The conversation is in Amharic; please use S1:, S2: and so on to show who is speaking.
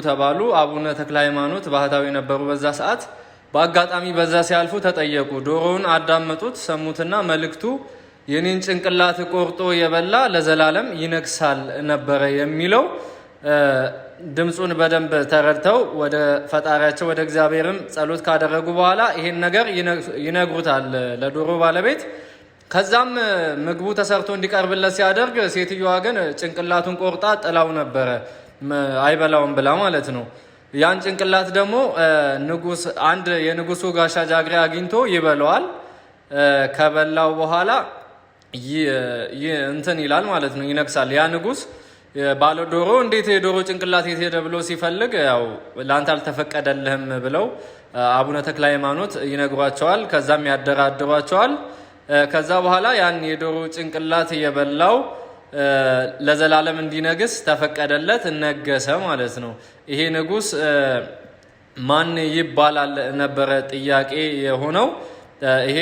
S1: ተባሉ። አቡነ ተክለ ሃይማኖት ባህታዊ ነበሩ በዛ ሰዓት። በአጋጣሚ በዛ ሲያልፉ ተጠየቁ። ዶሮውን አዳመጡት፣ ሰሙትና መልእክቱ የኔን ጭንቅላት ቆርጦ የበላ ለዘላለም ይነግሳል ነበረ የሚለው ድምፁን በደንብ ተረድተው ወደ ፈጣሪያቸው ወደ እግዚአብሔርም ጸሎት ካደረጉ በኋላ ይሄን ነገር ይነግሩታል ለዶሮ ባለቤት። ከዛም ምግቡ ተሰርቶ እንዲቀርብለት ሲያደርግ ሴትዮዋ ግን ጭንቅላቱን ቆርጣ ጥላው ነበረ፣ አይበላውም ብላ ማለት ነው። ያን ጭንቅላት ደግሞ አንድ የንጉሱ ጋሻ ጃግሬ አግኝቶ ይበላዋል። ከበላው በኋላ እንትን ይላል ማለት ነው፣ ይነግሳል። ያ ንጉስ ባለ ዶሮ እንዴት የዶሮ ጭንቅላት የት ሄደ ብሎ ሲፈልግ ያው ለአንተ አልተፈቀደልህም ብለው አቡነ ተክለ ሃይማኖት ይነግሯቸዋል። ከዛም ያደራድሯቸዋል። ከዛ በኋላ ያን የዶሮ ጭንቅላት የበላው ለዘላለም እንዲነግስ ተፈቀደለት፣ ነገሰ ማለት ነው። ይሄ ንጉስ ማን ይባላል ነበረ ጥያቄ የሆነው ይሄ